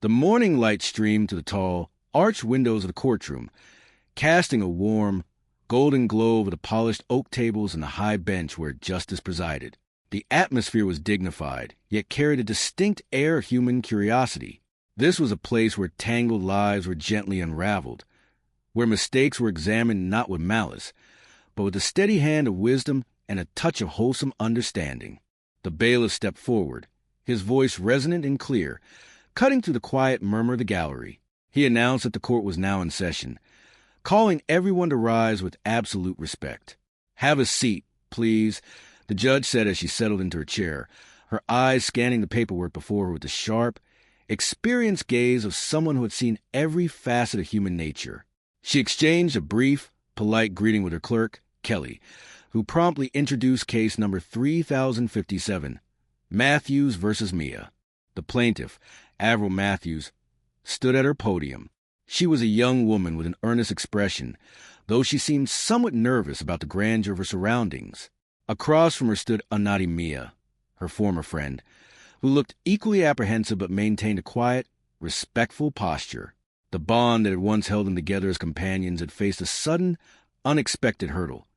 The morning light streamed through the tall, arched windows of the courtroom, casting a warm, golden glow over the polished oak tables and the high bench where justice presided. The atmosphere was dignified, yet carried a distinct air of human curiosity. This was a place where tangled lives were gently unraveled, where mistakes were examined not with malice, but with the steady hand of wisdom and a touch of wholesome understanding. The bailiff stepped forward, his voice resonant and clear, cutting through the quiet murmur of the gallery. He announced that the court was now in session, calling everyone to rise with absolute respect. "Have a seat, please," the judge said as she settled into her chair, her eyes scanning the paperwork before her with the sharp, experienced gaze of someone who had seen every facet of human nature. She exchanged a brief, polite greeting with her clerk, Kelly, who promptly introduced case number 3057, Matthews versus Mia. The plaintiff, Avril Matthews, stood at her podium. She was a young woman with an earnest expression, though she seemed somewhat nervous about the grandeur of her surroundings. Across from her stood Anadi Mia, her former friend, who looked equally apprehensive but maintained a quiet, respectful posture. The bond that had once held them together as companions had faced a sudden, unexpected hurdle,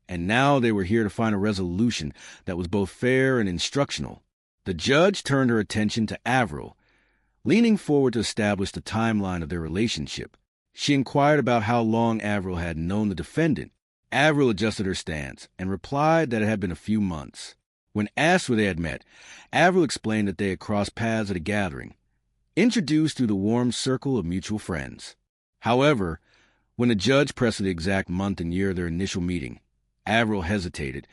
and now they were here to find a resolution that was both fair and instructional. The judge turned her attention to Avril, leaning forward to establish the timeline of their relationship. She inquired about how long Avril had known the defendant. Avril adjusted her stance and replied that it had been a few months. When asked where they had met, Avril explained that they had crossed paths at a gathering, introduced through the warm circle of mutual friends. However, when the judge pressed the exact month and year of their initial meeting, Avril hesitated,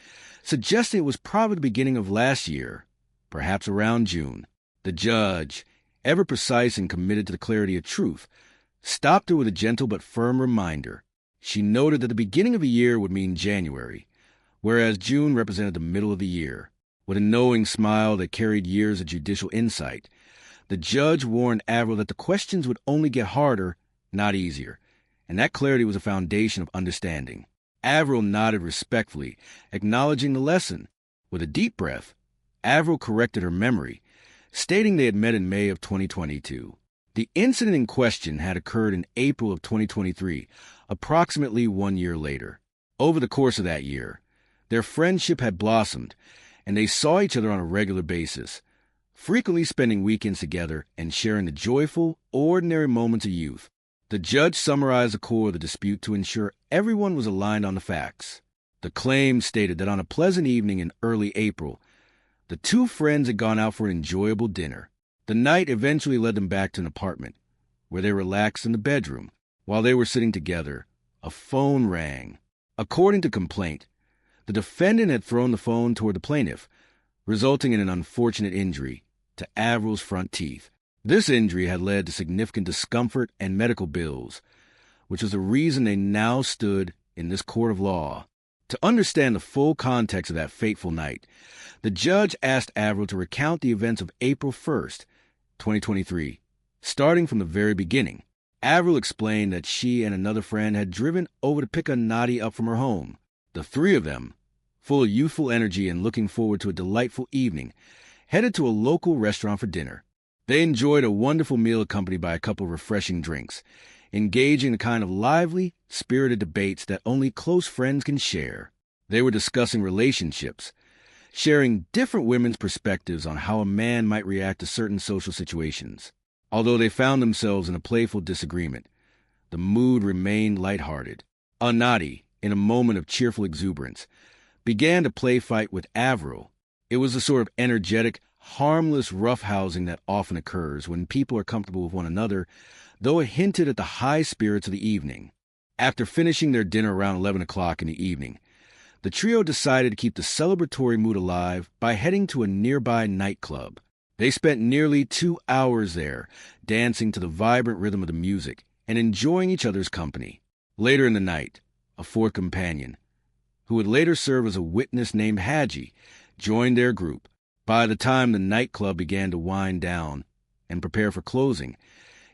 suggesting it was probably the beginning of last year, perhaps around June. The judge, ever precise and committed to the clarity of truth, stopped her with a gentle but firm reminder. She noted that the beginning of a year would mean January, whereas June represented the middle of the year. With a knowing smile that carried years of judicial insight, the judge warned Avril that the questions would only get harder, not easier, and that clarity was a foundation of understanding. Avril nodded respectfully, acknowledging the lesson. With a deep breath, Avril corrected her memory, stating they had met in May of 2022. The incident in question had occurred in April of 2023, approximately 1 year later. Over the course of that year, their friendship had blossomed, and they saw each other on a regular basis, frequently spending weekends together and sharing the joyful, ordinary moments of youth. The judge summarized the core of the dispute to ensure everyone was aligned on the facts. The claim stated that on a pleasant evening in early April, the two friends had gone out for an enjoyable dinner. The night eventually led them back to an apartment, where they relaxed in the bedroom. While they were sitting together, a phone rang. According to complaint, the defendant had thrown the phone toward the plaintiff, resulting in an unfortunate injury to Avril's front teeth. This injury had led to significant discomfort and medical bills, which was the reason they now stood in this court of law. To understand the full context of that fateful night, the judge asked Avril to recount the events of April 1st, 2023, starting from the very beginning. Avril explained that she and another friend had driven over to pick Anadi up from her home. The three of them, full of youthful energy and looking forward to a delightful evening, headed to a local restaurant for dinner. They enjoyed a wonderful meal accompanied by a couple of refreshing drinks, engaging in the kind of lively, spirited debates that only close friends can share. They were discussing relationships, sharing different women's perspectives on how a man might react to certain social situations. Although they found themselves in a playful disagreement, the mood remained lighthearted. Anadi, in a moment of cheerful exuberance, began to play fight with Avril. It was the sort of energetic, harmless roughhousing that often occurs when people are comfortable with one another, though it hinted at the high spirits of the evening. After finishing their dinner around 11 o'clock in the evening, the trio decided to keep the celebratory mood alive by heading to a nearby nightclub. They spent nearly 2 hours there, dancing to the vibrant rhythm of the music and enjoying each other's company. Later in the night, a fourth companion, who would later serve as a witness named Haji, joined their group. By the time the nightclub began to wind down and prepare for closing,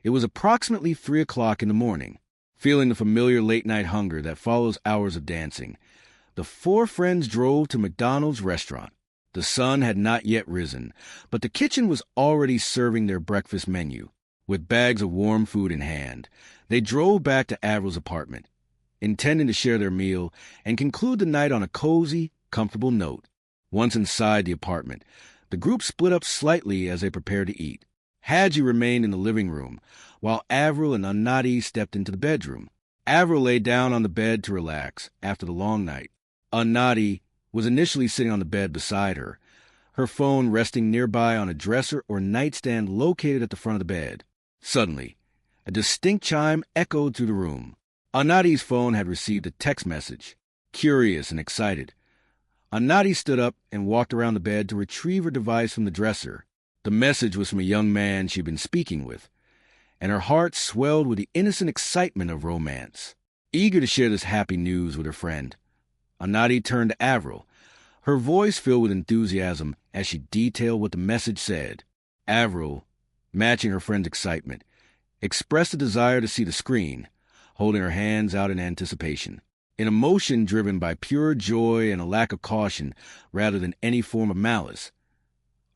it was approximately 3 o'clock in the morning. Feeling the familiar late-night hunger that follows hours of dancing, the four friends drove to McDonald's restaurant. The sun had not yet risen, but the kitchen was already serving their breakfast menu. With bags of warm food in hand, they drove back to Avril's apartment, intending to share their meal and conclude the night on a cozy, comfortable note. Once inside the apartment, the group split up slightly as they prepared to eat. Hadji remained in the living room, while Avril and Annati stepped into the bedroom. Avril lay down on the bed to relax after the long night. Annati was initially sitting on the bed beside her, her phone resting nearby on a dresser or nightstand located at the front of the bed. Suddenly, a distinct chime echoed through the room. Annati's phone had received a text message. Curious and excited, Annati stood up and walked around the bed to retrieve her device from the dresser. The message was from a young man she'd been speaking with, and her heart swelled with the innocent excitement of romance. Eager to share this happy news with her friend, Annati turned to Avril, her voice filled with enthusiasm as she detailed what the message said. Avril, matching her friend's excitement, expressed a desire to see the screen, holding her hands out in anticipation. In a motion driven by pure joy and a lack of caution rather than any form of malice,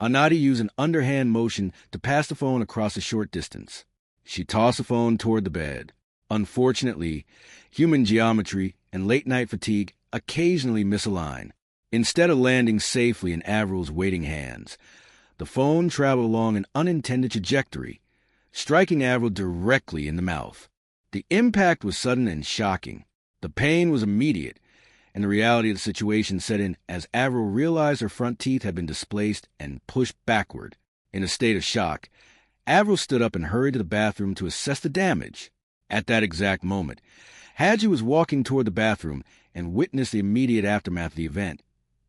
Annati used an underhand motion to pass the phone across a short distance. She tossed the phone toward the bed. Unfortunately, human geometry and late-night fatigue occasionally misalign. Instead of landing safely in Avril's waiting hands, the phone traveled along an unintended trajectory, striking Avril directly in the mouth. The impact was sudden and shocking. The pain was immediate, and the reality of the situation set in as Avril realized her front teeth had been displaced and pushed backward. In a state of shock, Avril stood up and hurried to the bathroom to assess the damage. At that exact moment, Hadji was walking toward the bathroom and witnessed the immediate aftermath of the event.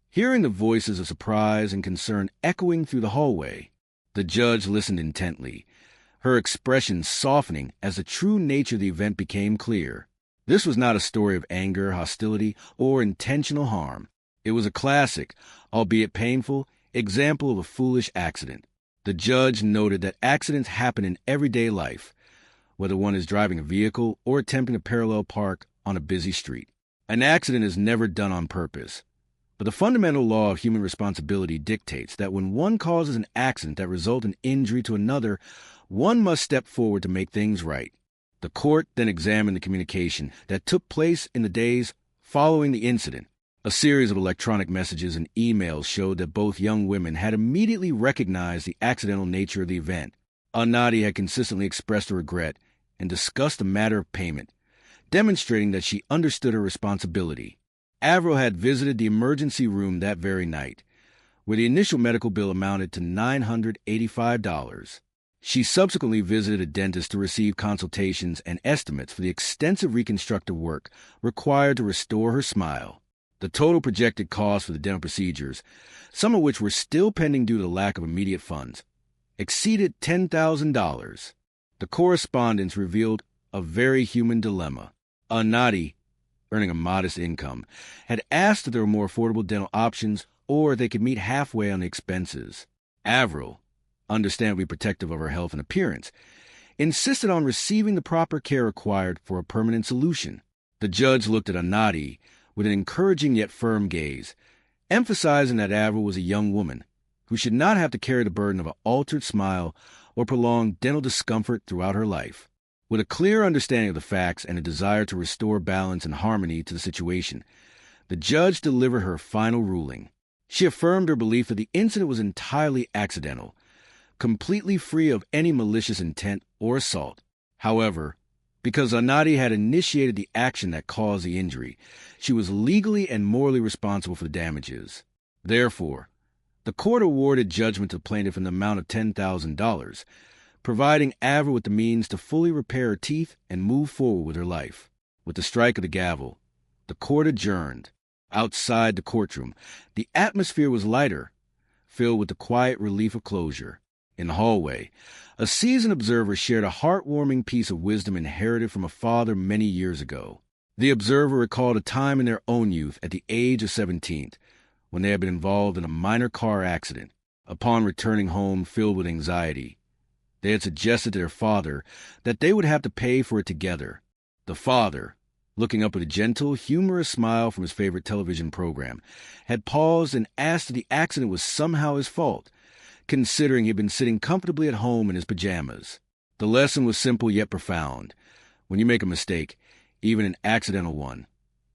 Hearing the voices of surprise and concern echoing through the hallway, the judge listened intently, her expression softening as the true nature of the event became clear. This was not a story of anger, hostility, or intentional harm. It was a classic, albeit painful, example of a foolish accident. The judge noted that accidents happen in everyday life, whether one is driving a vehicle or attempting to parallel park on a busy street. An accident is never done on purpose. But the fundamental law of human responsibility dictates that when one causes an accident that results in injury to another, one must step forward to make things right. The court then examined the communication that took place in the days following the incident. A series of electronic messages and emails showed that both young women had immediately recognized the accidental nature of the event. Annati had consistently expressed her regret and discussed the matter of payment, demonstrating that she understood her responsibility. Avril had visited the emergency room that very night, where the initial medical bill amounted to $985. She subsequently visited a dentist to receive consultations and estimates for the extensive reconstructive work required to restore her smile. The total projected cost for the dental procedures, some of which were still pending due to the lack of immediate funds, exceeded $10,000. The correspondence revealed a very human dilemma. Annati, earning a modest income, had asked if there were more affordable dental options or they could meet halfway on the expenses. Avril, understandably protective of her health and appearance, insisted on receiving the proper care required for a permanent solution. The judge looked at Annati with an encouraging yet firm gaze, emphasizing that Avril was a young woman who should not have to carry the burden of an altered smile or prolonged dental discomfort throughout her life. With a clear understanding of the facts and a desire to restore balance and harmony to the situation, the judge delivered her final ruling. She affirmed her belief that the incident was entirely accidental, completely free of any malicious intent or assault. However, because Annati had initiated the action that caused the injury, she was legally and morally responsible for the damages. Therefore, the court awarded judgment to the plaintiff in the amount of $10,000, providing Avril with the means to fully repair her teeth and move forward with her life. With the strike of the gavel, the court adjourned. Outside the courtroom, the atmosphere was lighter, filled with the quiet relief of closure. In the hallway, a seasoned observer shared a heartwarming piece of wisdom inherited from a father many years ago. The observer recalled a time in their own youth at the age of 17, when they had been involved in a minor car accident. Upon returning home filled with anxiety, they had suggested to their father that they would have to pay for it together. The father, looking up with a gentle, humorous smile from his favorite television program, had paused and asked if the accident was somehow his fault, considering he had been sitting comfortably at home in his pajamas. The lesson was simple yet profound. When you make a mistake, even an accidental one,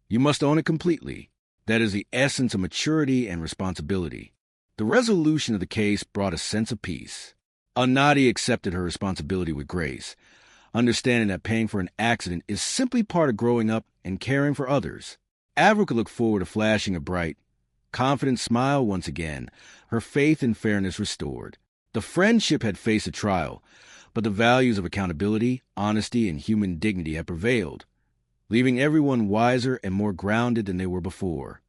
you must own it completely. That is the essence of maturity and responsibility. The resolution of the case brought a sense of peace. Anadi accepted her responsibility with grace, understanding that paying for an accident is simply part of growing up and caring for others. Avril could look forward to flashing a bright, confident smile once again, her faith and fairness restored. The friendship had faced a trial, but the values of accountability, honesty, and human dignity had prevailed, leaving everyone wiser and more grounded than they were before.